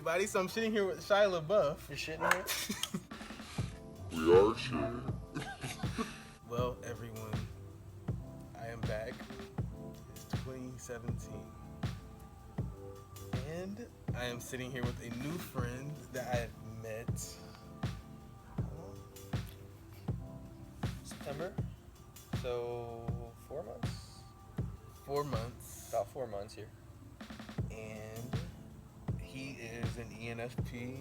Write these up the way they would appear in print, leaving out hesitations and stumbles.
everybody. So I'm sitting here with Shia LaBeouf. You're shitting here? We are shit. Well, everyone, I am back. It's 2017. And I am sitting here with a new friend that I have met. September? So 4 months? 4 months. About 4 months here. And he is an ENFP.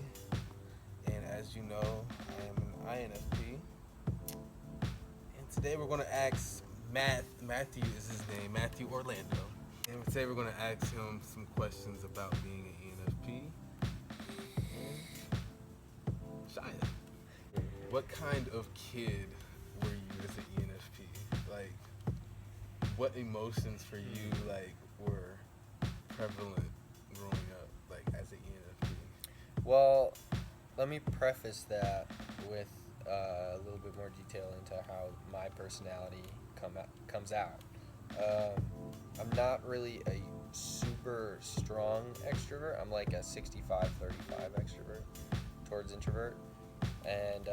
And as you know, I am an INFP. And today we're going to ask Matthew is his name, Matthew Orlando. And today we're going to ask him some questions about being an ENFP. And Shia, what kind of kid were you as an ENFP? Like, what emotions for you, like, were prevalent growing up, like, as an ENFP? Well, let me preface that with a little bit more detail into how my personality comes out. I'm not really a super strong extrovert. I'm like a 65-35 extrovert towards introvert. And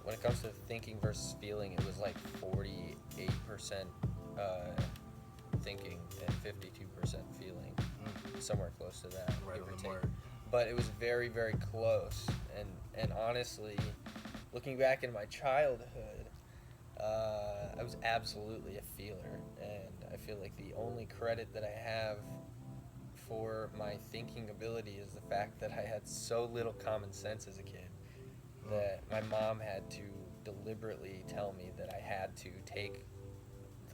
when it comes to thinking versus feeling, it was like 48% thinking and 52% feeling. Somewhere close to that. Right on the mark. But it was very, very close. And honestly, looking back in my childhood, I was absolutely a feeler. And I feel like the only credit that I have for my thinking ability is the fact that I had so little common sense as a kid that my mom had to deliberately tell me that I had to take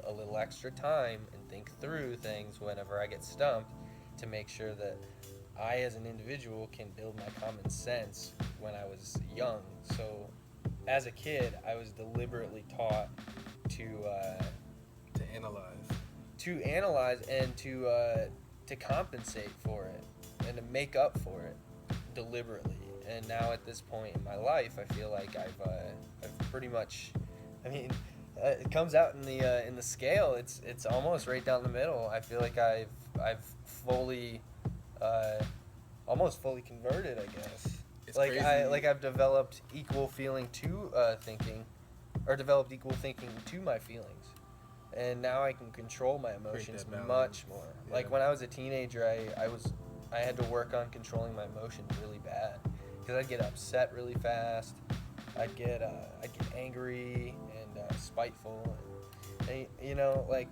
a little extra time and think through things whenever I get stumped to make sure that I as an individual can build my common sense when I was young. So as a kid, I was deliberately taught to analyze and to compensate for it and to make up for it deliberately. And now at this point in my life, I feel like I've pretty much, it comes out in the scale. It's almost right down the middle. I feel like I've fully, almost fully converted, I guess. It's like crazy. I've developed equal feeling to thinking, or developed equal thinking to my feelings, and now I can control my emotions much more. Yeah. Like when I was a teenager, I had to work on controlling my emotions really bad because I'd get upset really fast. I'd get angry and spiteful, and like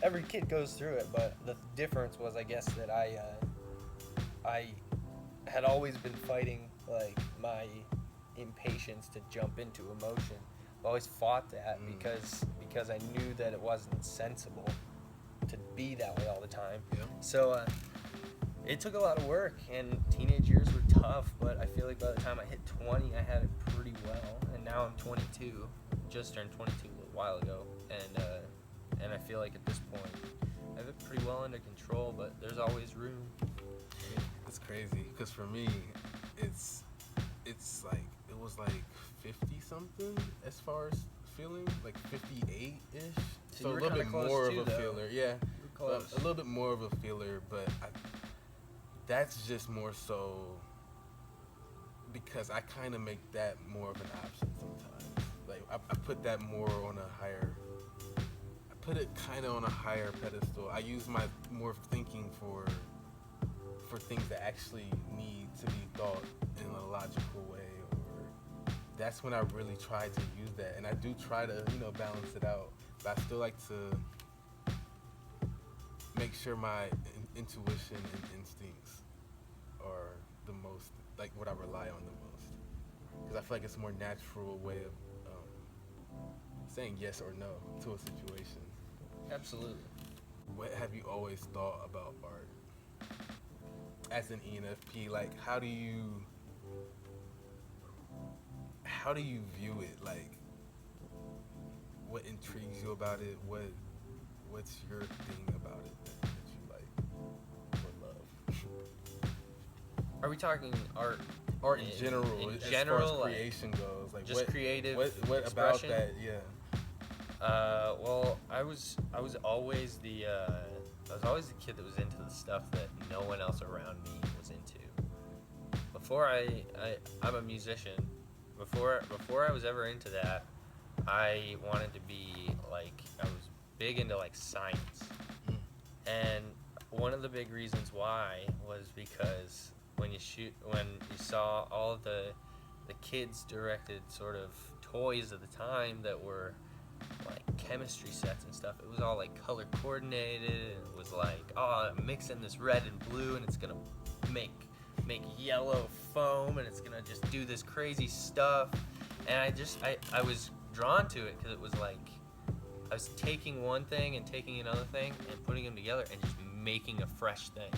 every kid goes through it. But the difference was, I guess, that I had always been fighting like my impatience to jump into emotion. I always fought that because I knew that it wasn't sensible to be that way all the time. Yeah. So it took a lot of work, and teenage years were tough, but I feel like by the time I hit 20, I had it pretty well. And now I'm 22, just turned 22 a little while ago, and I feel like at this point I have it pretty well under control, but there's always room. It's crazy because for me, it's like it was like 50 something as far as feeling, like 58 ish. So So a you were little kinda bit close more too, of a though. feeler, yeah. Close. A little bit more of a feeler, but that's just more so because I kind of make that more of an option sometimes. Like I put that more on a higher. I put it kind of on a higher pedestal. I use my more thinking for things that actually need to be thought in a logical way, or that's when I really try to use that, and I do try to balance it out, but I still like to make sure my intuition and instincts are the most, like what I rely on the most, because I feel like it's a more natural way of saying yes or no to a situation. Absolutely. What have you always thought about art? As an ENFP, like how do you view it? Like, what intrigues you about it? What's your thing about it that you like or love? Are we talking art? Art in general, in as general, far as like, creation goes, like just creative what about expression? that? Yeah. Well, I was always the kid that was into the stuff that no one else around me was into. before I'm a musician. Before I was ever into that, I wanted to be like, I was big into like science. Mm. And one of the big reasons why was because when you saw all of the kids directed sort of toys at the time that were like chemistry sets and stuff, it was all like color coordinated, and it was like, oh, mix in this red and blue and it's gonna make yellow foam and it's gonna just do this crazy stuff. And I was drawn to it because it was like I was taking one thing and taking another thing and putting them together and just making a fresh thing.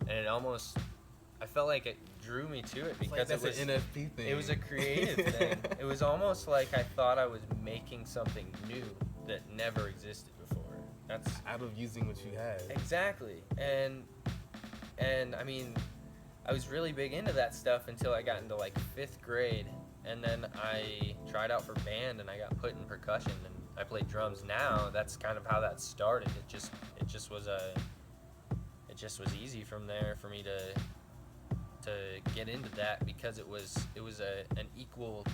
And it almost, I felt like it drew me to it because it was an NFP thing. It was a creative thing. It was almost like I thought I was making something new that never existed before. That's out of using what you had. Exactly. And I mean, I was really big into that stuff until I got into like 5th grade, and then I tried out for band and I got put in percussion and I play drums now. That's kind of how that started. It just was easy from there for me to get into that because it was an equal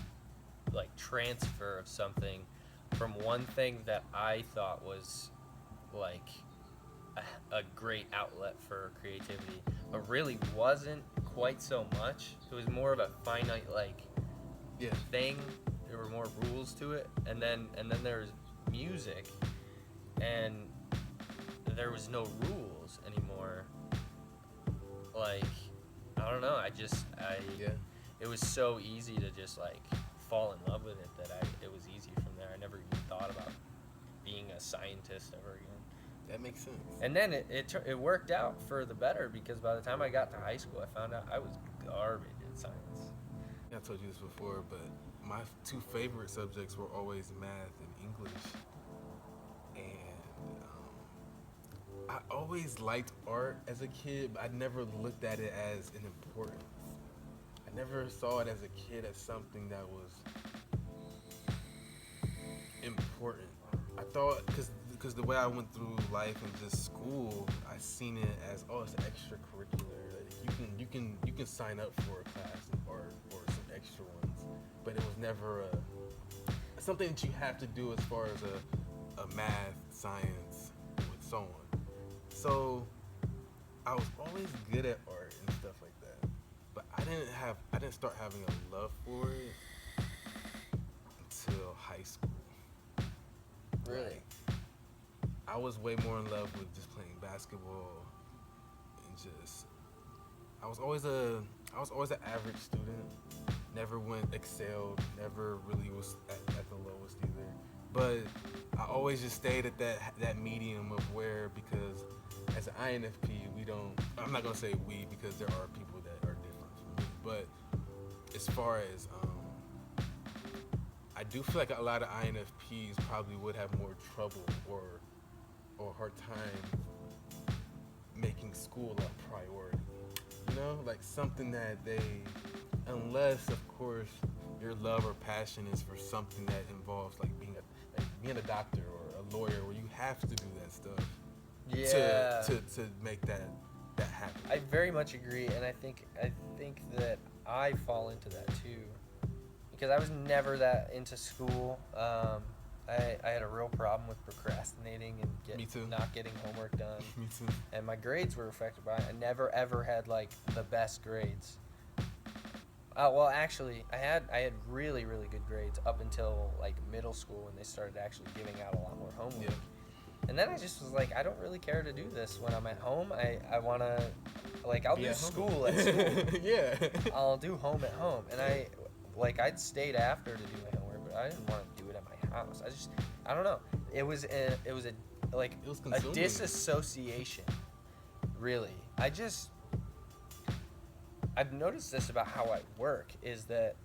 like transfer of something from one thing that I thought was like a great outlet for creativity, but really wasn't quite so much. It was more of a finite thing. There were more rules to it, and then there's music, and there was no rules anymore. Like, I don't know. It was so easy to just like fall in love with it that it was easy from there. I never even thought about being a scientist ever again. That makes sense. And then it worked out for the better because by the time I got to high school, I found out I was garbage in science. I told you this before, but my 2 favorite subjects were always math and English. And I always liked art as a kid, but I never looked at it as an importance. I never saw it as a kid as something that was important. I thought, because the way I went through life and just school, I seen it as, oh, it's extracurricular. Like you can sign up for a class in art or some extra ones, but it was never something that you have to do as far as a math, science, with so on. So I was always good at art and stuff like that, but I didn't start having a love for it until high school. Really? I was way more in love with just playing basketball and just I was always an average student. Never excelled, never really was at the lowest either. But I always just stayed at that medium of where, because as an INFP, I'm not gonna say we because there are people that are different from me, but as far as I do feel like a lot of INFPs probably would have more trouble or hard time making school a priority. You know, like something that unless of course your love or passion is for something that involves like being a doctor or a lawyer, where you have to do that stuff. Yeah. To make that happen. I very much agree, and I think that I fall into that too, because I was never that into school. I had a real problem with procrastinating and not getting homework done. Me too. And my grades were affected by it. I never ever had like the best grades. Well, actually, I had really really good grades up until like middle school when they started actually giving out a lot more homework. Yeah. And then I just was like, I don't really care to do this when I'm at home. I want to, like, I'll do school at school. Yeah. I'll do home at home. And I'd stayed after to do my homework, but I didn't want to do it at my house. I don't know. It was a disassociation, really. I've noticed this about how I work, is that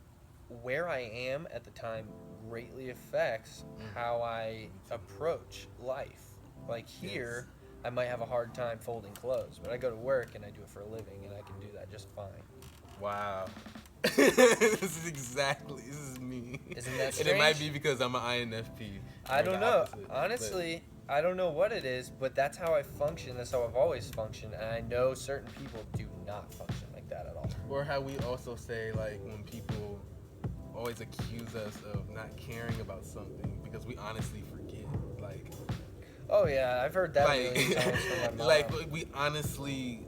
where I am at the time greatly affects how I approach life. Like here, I might have a hard time folding clothes, but I go to work and I do it for a living, and I can do that just fine. Wow. This is me. Isn't that strange? And it might be because I'm an INFP. I don't know. Honestly, I don't know what it is, but that's how I function. That's how I've always functioned, and I know certain people do not function like think that at all. Or how we also say, like, when people always accuse us of not caring about something because we honestly forget. Like, Oh yeah, I've heard that a like, million times from my mom. like we honestly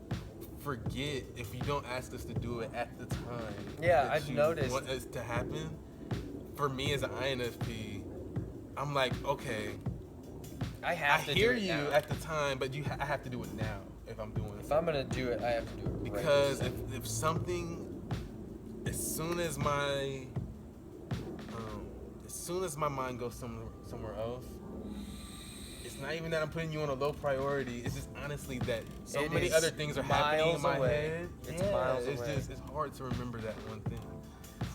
forget if you don't ask us to do it at the time. Yeah, that I've you noticed. want us to happen. For me as an INFP, I'm like, okay, I I have to hear do it you now. at the time, but I have to do it now if I'm doing If something. I'm gonna do it, I have to do it right Because this second. if something, as soon as my mind goes somewhere else, it's not even that I'm putting you on a low priority. It's just honestly that so It many is other things are happening in miles my away. head. It's Yeah, miles it's away. just it's hard to remember that one thing.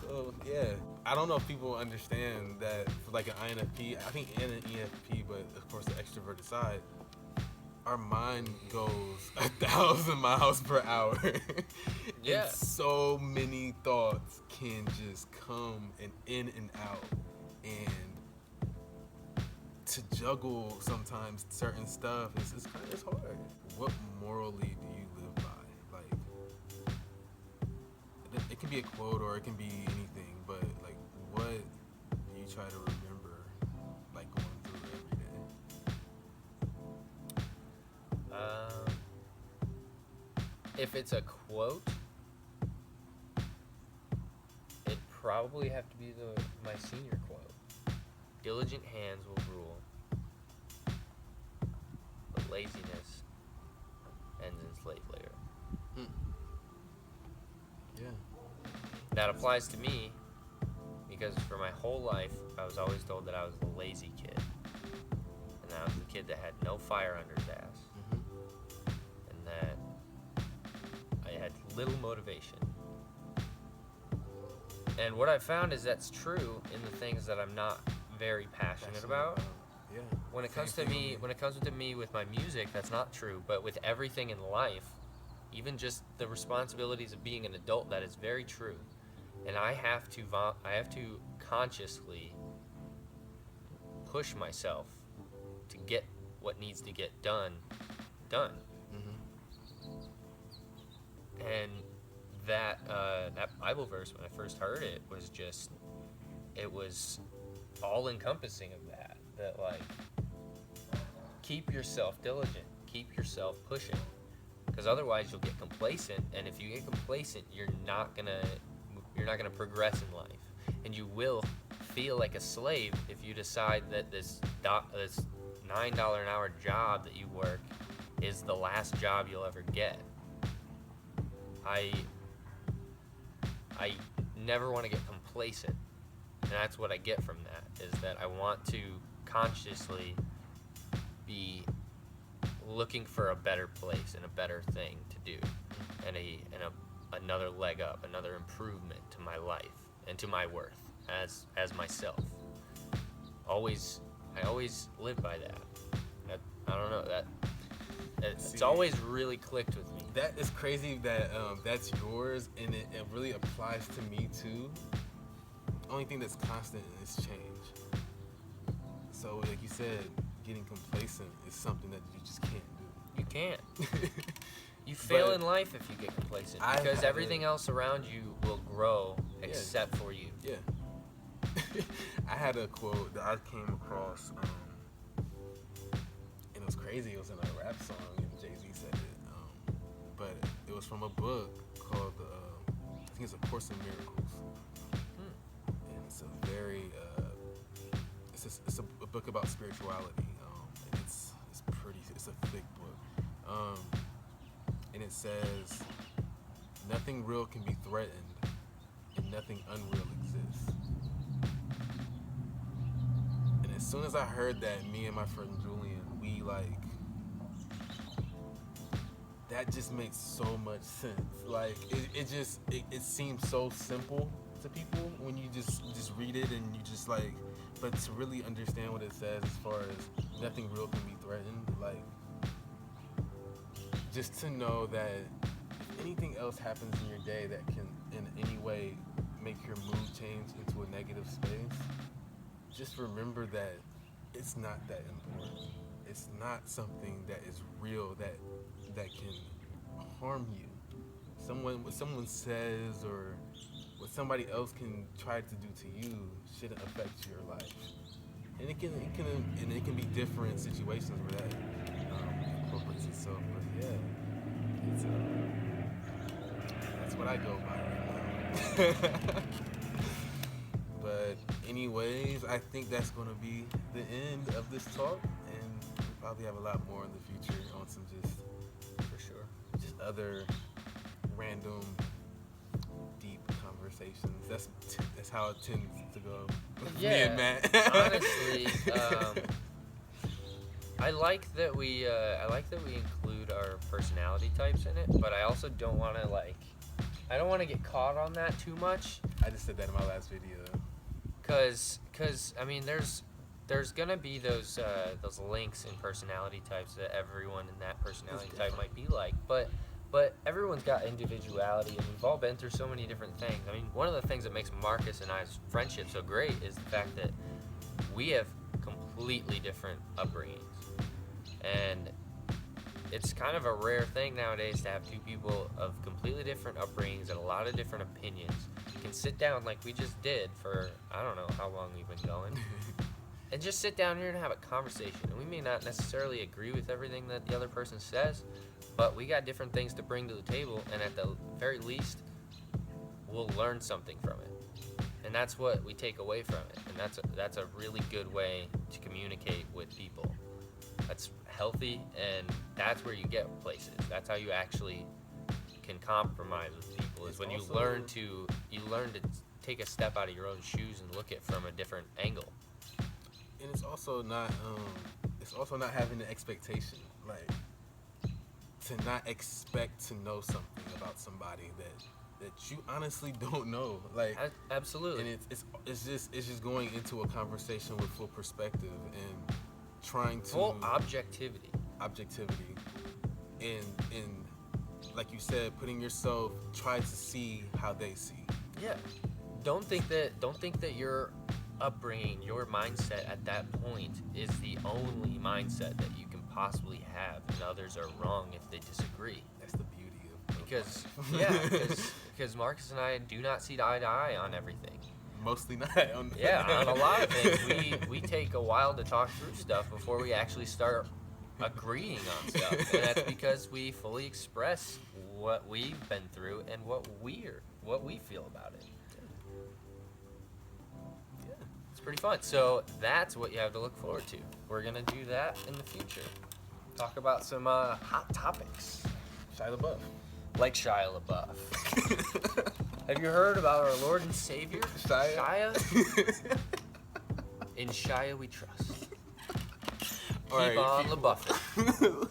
So yeah, I don't know if people understand that for like an INFP, I think and an ENFP, but of course the extroverted side, our mind goes 1,000 miles per hour. Yeah. And so many thoughts can just come and in and out. And to juggle sometimes certain stuff is kind of hard. What morally do you live by? Like, it can be a quote or it can be anything, but like, what do you try to remember, like going through every day? If it's a quote, it'd probably have to be my senior quote. Diligent hands will rule, but laziness ends in slave labor. Yeah. That applies to me because for my whole life, I was always told that I was the lazy kid. And that I was the kid that had no fire under his ass. And that I had little motivation. And what I found is that's true in the things that I'm not very passionate about. Yeah. When it Same comes to thing me, with when it comes to me with my music, that's not true. But with everything in life, even just the responsibilities of being an adult, that is very true. And I have to consciously push myself to get what needs to get done. And that Bible verse, when I first heard it, was just, it was all encompassing of that. That like, keep yourself diligent, keep yourself pushing, because otherwise you'll get complacent. And if you get complacent, you're not gonna progress in life, and you will feel like a slave if you decide that this $9 an hour job that you work is the last job you'll ever get. I never want to get complacent, and that's what I get from that, is that I want to consciously be looking for a better place and a better thing to do, and another leg up, another improvement to my life and to my worth as myself. I always live by that. I don't know, it's always really clicked with me. That is crazy that that's yours, and it really applies to me too. The only thing that's constant is change. So like you said, getting complacent is something that you just can't do. You can't. You fail But in life if you get complacent, I because haven't- everything else around you will grow except for you. Yeah. I had a quote that I came across, and it was crazy. It was in a rap song, and Jay-Z said it. But it was from a book called, I think it's A Course in Miracles. And it's a very, it's a book about spirituality. And it's a thick book. And it says, nothing real can be threatened, and nothing unreal exists. And as soon as I heard that, me and my friend Julian, we like, that just makes so much sense. Like, it seems so simple to people when you just read it, and you just like, but to really understand what it says as far as nothing real can be threatened, like, just to know that if anything else happens in your day that can in any way make your mood change into a negative space, just remember that it's not that important. It's not something that is real that can harm you. what someone says or what somebody else can try to do to you shouldn't affect your life. And it can be different situations where that incorporates itself. But yeah, it's that's what I go by right now. But anyways, I think that's gonna be the end of this talk, and we'll probably have a lot more in the future on some just other random deep conversations. That's how it tends to go with me and Matt. Honestly, I like that we include our personality types in it, but I also don't want to get caught on that too much. I just said that in my last video. Cause I mean, there's gonna be those links in personality types that everyone in that personality type might be like, but everyone's got individuality, and we've all been through so many different things. I mean, one of the things that makes Marcus and I's friendship so great is the fact that we have completely different upbringings, and it's kind of a rare thing nowadays to have two people of completely different upbringings and a lot of different opinions can sit down like we just did for I don't know how long we've been going. And just sit down here and have a conversation. And we may not necessarily agree with everything that the other person says, but we got different things to bring to the table, and at the very least, we'll learn something from it. And that's what we take away from it. And that's a really good way to communicate with people. That's healthy, and that's where you get places. That's how you actually can compromise with people, is when you learn to take a step out of your own shoes and look at it from a different angle. And it's also not having the expectation, like to not expect to know something about somebody that you honestly don't know, like absolutely. And it's just going into a conversation with full perspective and trying to full objectivity, and like you said, try to see how they see. Yeah. Don't think that your upbringing, your mindset at that point is the only mindset that you can possibly have, and others are wrong if they disagree. That's the beauty of because Marcus and I do not see eye to eye on everything. Mostly not. On a lot of things. We take a while to talk through stuff before we actually start agreeing on stuff, and that's because we fully express what we've been through and what we feel about it. Yeah, it's pretty fun. So that's what you have to look forward to. We're gonna do that in the future. Talk about some hot topics. Shia LaBeouf. Like Shia LaBeouf. Have you heard about our Lord and Savior, Shia? In Shia we trust. Keep on LaBeouf.